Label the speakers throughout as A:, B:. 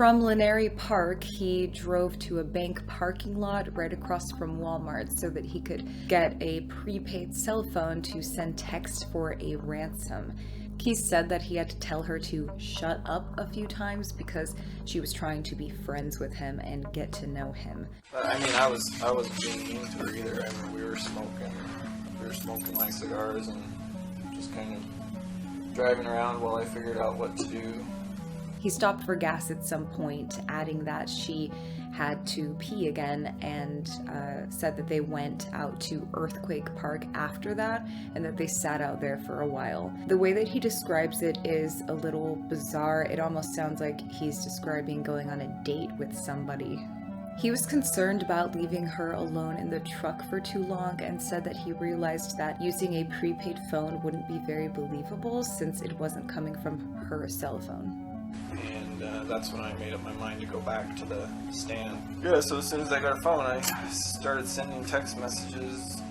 A: From Laneri Park, he drove to a bank parking lot right across from Walmart so that he could get a prepaid cell phone to send text for a ransom. Keys said that he had to tell her to shut up a few times because she was trying to be friends with him and get to know him.
B: But I mean, I wasn't being mean to her either. I mean, we were smoking my cigars and just kind of driving around while I figured out what to do.
A: He stopped for gas at some point, adding that she had to pee again, and said that they went out to Earthquake Park after that and that they sat out there for a while. The way that he describes it is a little bizarre. It almost sounds like he's describing going on a date with somebody. He was concerned about leaving her alone in the truck for too long and said that he realized that using a prepaid phone wouldn't be very believable since it wasn't coming from her cell phone.
B: And that's when I made up my mind to go back to the stand. Yeah, so as soon as I got a phone, I started sending text messages.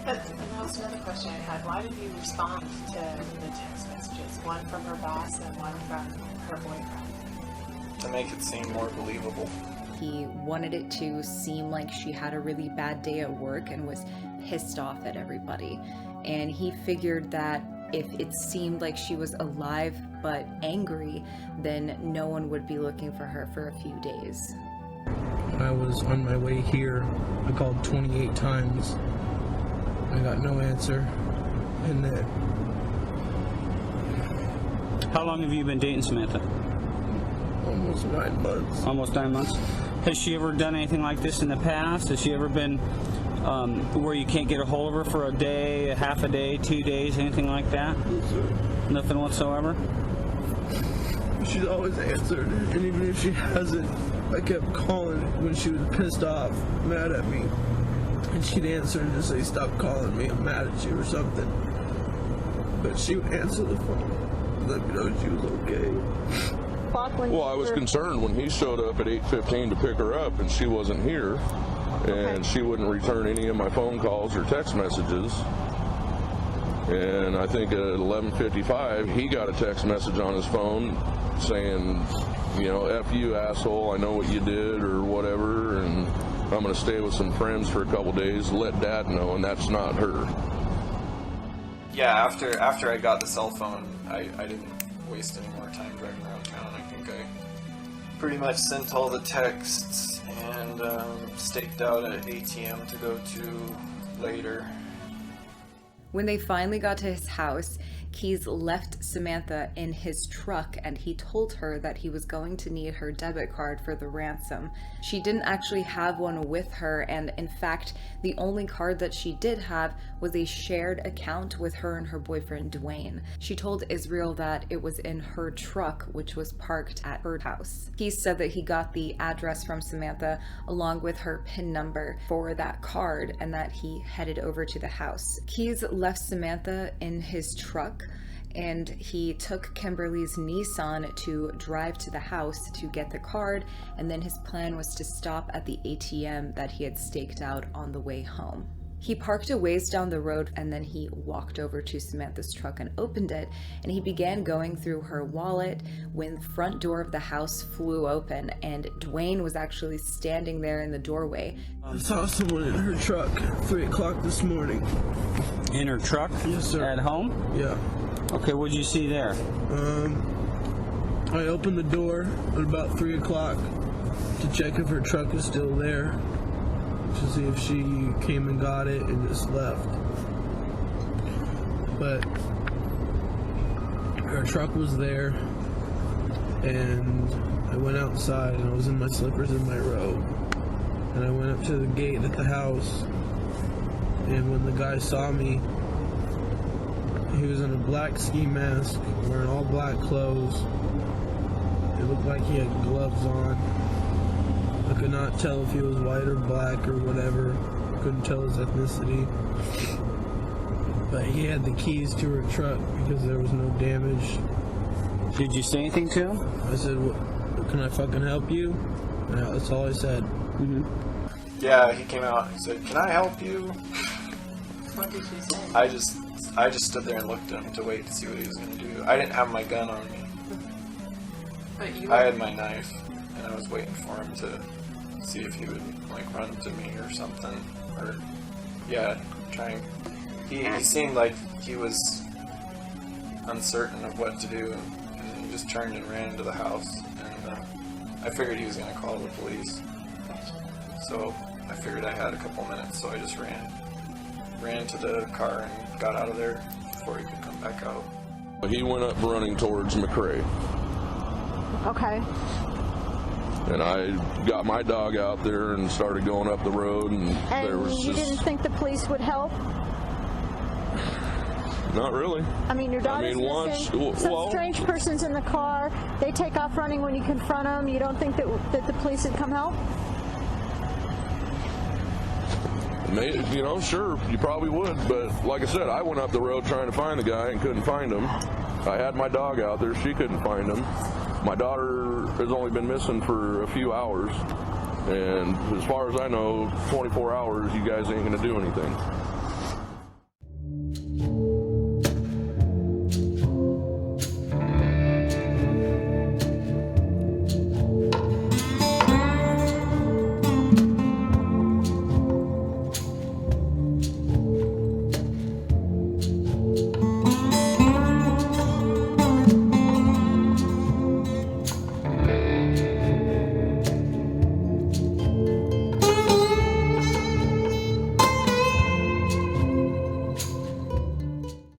C: And that was another question I had. Why did you respond to the text messages? One from her boss and one from her boyfriend?
B: To make it seem more believable.
A: He wanted it to seem like she had a really bad day at work and was pissed off at everybody. And he figured that if it seemed like she was alive but angry, then no one would be looking for her for a few days.
D: I was on my way here. I called 28 times. I got no answer. And then...
E: How long have you been dating Samantha?
D: Almost 9 months.
E: Almost 9 months? Has she ever done anything like this in the past? Has she ever been where you can't get a hold of her for a day, a half a day, 2 days, anything like that?
D: Yes, sir.
E: Nothing whatsoever?
D: She's always answered, and even if she hasn't, I kept calling when she was pissed off, mad at me, and she'd answer and just say, "Stop calling me, I'm mad at you," or something. But she would answer the phone, let me know she was okay.
F: Well, I was concerned when he showed up at 8:15 to pick her up, and she wasn't here, and she wouldn't return any of my phone calls or text messages. And I think at 11:55, he got a text message on his phone saying, you know, "F you, asshole, I know what you did," or whatever, and "I'm going to stay with some friends for a couple days, let Dad know," and that's not her.
B: Yeah, after I got the cell phone, I didn't waste any more time driving around town. I think I pretty much sent all the texts and staked out an ATM to go to later.
A: When they finally got to his house, Keys left Samantha in his truck and he told her that he was going to need her debit card for the ransom. She didn't actually have one with her, and in fact, the only card that she did have was a shared account with her and her boyfriend Dwayne. She told Israel that it was in her truck, which was parked at her house. Keys said that he got the address from Samantha along with her PIN number for that card and that he headed over to the house. Keys left Samantha in his truck, and he took Kimberly's Nissan to drive to the house to get the card, and then his plan was to stop at the ATM that he had staked out on the way home. He parked a ways down the road, and then he walked over to Samantha's truck and opened it, and he began going through her wallet when the front door of the house flew open, and Dwayne was actually standing there in the doorway.
D: I saw someone in her truck at 3 o'clock this morning.
E: In her truck?
D: Yes, sir.
E: At home?
D: Yeah.
E: Okay, what'd you see there?
D: I opened the door at about 3 o'clock to check if her truck is still there, to see if she came and got it and just left. But her truck was there, and I went outside and I was in my slippers and my robe, and I went up to the gate at the house, and when the guy saw me, he was in a black ski mask, wearing all black clothes. It looked like he had gloves on. I could not tell if he was white or black or whatever. Couldn't tell his ethnicity. But he had the keys to her truck because there was no damage.
E: Did you say anything to him?
D: I said, "Can I fucking help you?" And that's all I said.
E: Mm-hmm.
B: Yeah, he came out and said, "Can I help you?"
C: What did you say?
B: I just stood there and looked at him to wait to see what he was going to do. I didn't have my gun on me.
C: But you
B: I had my knife, and I was waiting for him to see if he would like run to me or something, or trying. He seemed like he was uncertain of what to do, and then he just turned and ran into the house. And I figured he was going to call the police, so I figured I had a couple minutes, so I just ran to the car and got out of there before he could come back out.
F: He went up running towards McRae.
G: Okay.
F: And I got my dog out there and started going up the road, and there was
G: you
F: just...
G: didn't think the police would help?
F: Not really.
G: I mean, your daughter's missing. Some strange person's in the car. They take off running when you confront them. You don't think that the police would come help?
F: Maybe, you know, sure, you probably would. But like I said, I went up the road trying to find the guy and couldn't find him. I had my dog out there. She couldn't find him. My daughter has only been missing for a few hours. And as far as I know, 24 hours, you guys ain't going to do anything.